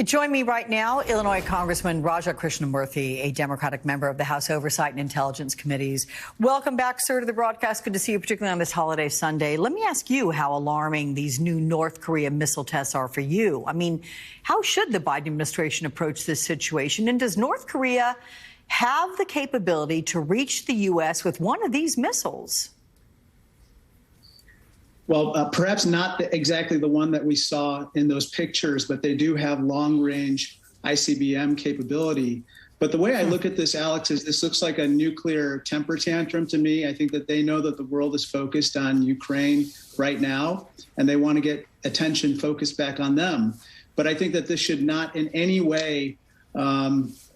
Join me right now, Illinois Congressman Krishnamoorthi, a Democratic member of the House Oversight and Intelligence Committees. Welcome back, sir, to the broadcast. Good to see you, particularly on this holiday Sunday. Let me ask you how alarming these new North Korea missile tests are for you. I mean, how should the Biden administration approach this situation? And does North Korea have the capability to reach the U.S. with one of these missiles? Well, perhaps not exactly the one that we saw in those pictures, but they do have long-range ICBM capability. But the way I look at this, Alex, is this looks like a nuclear temper tantrum to me. I think that they know that the world is focused on Ukraine right now, and they want to get attention focused back on them. But I think that this should not in any way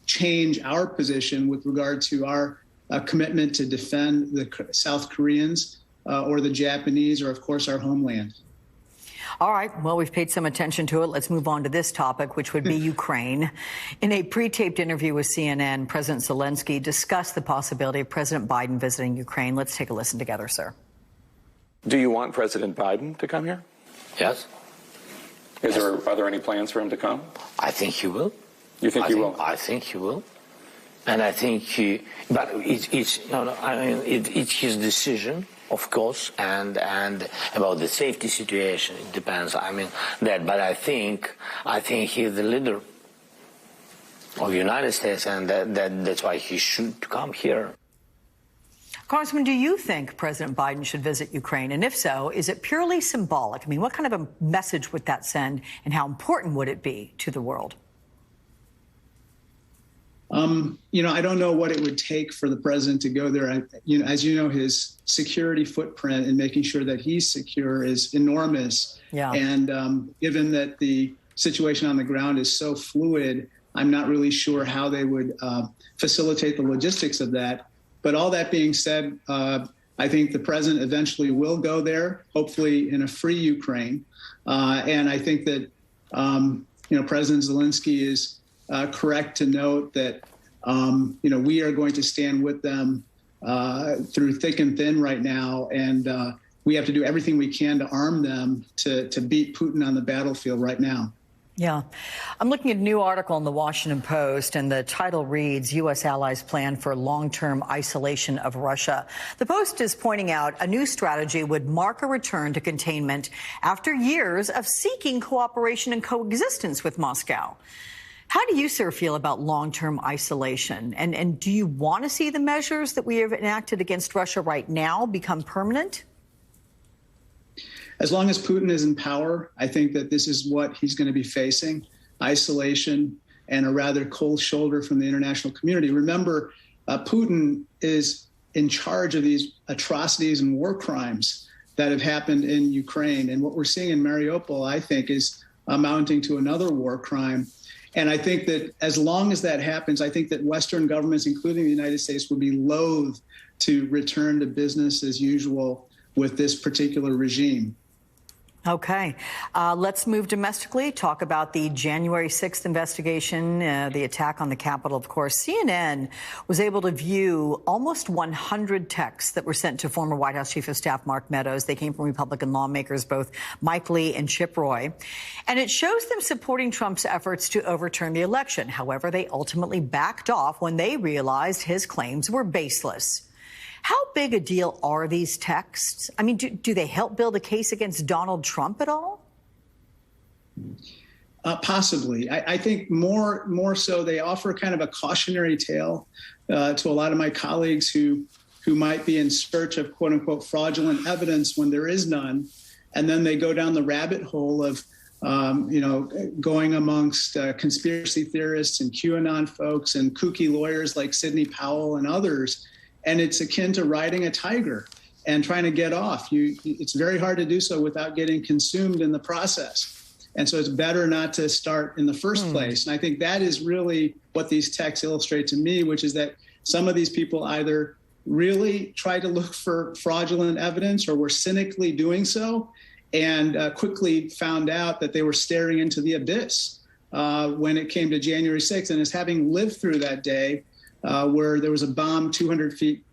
change our position with regard to our commitment to defend the South Koreans or the Japanese, or, of course, our homeland. All right. Well, we've paid some attention to it. Let's move on to this topic, which would be Ukraine. In a pre-taped interview with CNN, President Zelensky discussed the possibility of President Biden visiting Ukraine. Let's take a listen together, sir. Do you want President Biden to come here? Yes. Are there any plans for him to come? I think he will. You think he will? I think he will. And I think but it's his decision, of course, and about the safety situation, it depends. I mean that, but I think he's the leader of the United States, and that's why he should come here. Congressman, do you think President Biden should visit Ukraine? And if so, is it purely symbolic? I mean, what kind of a message would that send, and how important would it be to the world? I don't know what it would take for the president to go there. As you know, his security footprint in making sure that he's secure is enormous. Yeah. And given that the situation on the ground is so fluid, I'm not really sure how they would facilitate the logistics of that. But all that being said, I think the president eventually will go there, hopefully in a free Ukraine. And I think that, President Zelensky is correct to note that, we are going to stand with them through thick and thin right now. And we have to do everything we can to arm them to beat Putin on the battlefield right now. Yeah. I'm looking at a new article in the Washington Post, and the title reads, U.S. allies plan for long-term isolation of Russia. The Post is pointing out a new strategy would mark a return to containment after years of seeking cooperation and coexistence with Moscow. How do you, sir, feel about long-term isolation? And do you want to see the measures that we have enacted against Russia right now become permanent? As long as Putin is in power, I think that this is what he's going to be facing, isolation and a rather cold shoulder from the international community. Remember, Putin is in charge of these atrocities and war crimes that have happened in Ukraine. And what we're seeing in Mariupol, I think, is amounting to another war crime. And I think that as long as that happens, I think that Western governments, including the United States, would be loath to return to business as usual with this particular regime. Okay. Let's move domestically, talk about the January 6th investigation, the attack on the Capitol, of course. CNN was able to view almost 100 texts that were sent to former White House Chief of Staff Mark Meadows. They came from Republican lawmakers, both Mike Lee and Chip Roy. And it shows them supporting Trump's efforts to overturn the election. However, they ultimately backed off when they realized his claims were baseless. How big a deal are these texts? I mean, do they help build a case against Donald Trump at all? Possibly. I think more so they offer kind of a cautionary tale to a lot of my colleagues who might be in search of, quote unquote, fraudulent evidence when there is none. And then they go down the rabbit hole of, going amongst conspiracy theorists and QAnon folks and kooky lawyers like Sidney Powell and others. And it's akin to riding a tiger and trying to get off. It's very hard to do so without getting consumed in the process. And so it's better not to start in the first place. And I think that is really what these texts illustrate to me, which is that some of these people either really try to look for fraudulent evidence or were cynically doing so and quickly found out that they were staring into the abyss when it came to January 6th. And as having lived through that day, where there was a bomb 200 feet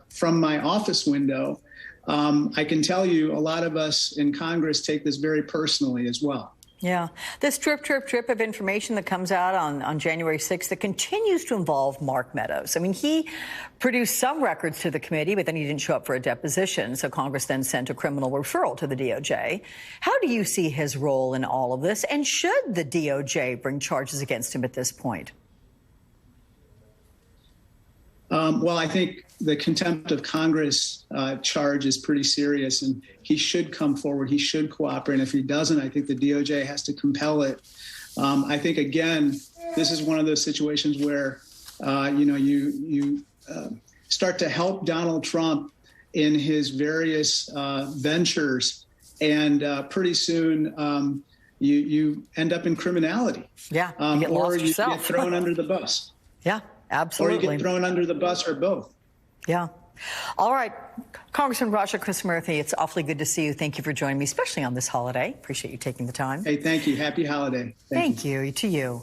from my office window, I can tell you a lot of us in Congress take this very personally as well. Yeah. This drip of information that comes out on January 6th that continues to involve Mark Meadows. I mean, he produced some records to the committee, but then he didn't show up for a deposition. So Congress then sent a criminal referral to the DOJ. How do you see his role in all of this? And should the DOJ bring charges against him at this point? Well, I think the contempt of Congress charge is pretty serious, and he should come forward. He should cooperate. And if he doesn't, I think the DOJ has to compel it. I think, again, this is one of those situations where, you start to help Donald Trump in his various ventures, and pretty soon you end up in criminality. Yeah, you get or lost you yourself. get thrown under the bus. Yeah. Absolutely. Or you get thrown under the bus, or both. Yeah. All right. Congressman Krishnamoorthi, it's awfully good to see you. Thank you for joining me, especially on this holiday. Appreciate you taking the time. Hey, thank you. Happy holiday. Thank you. To you.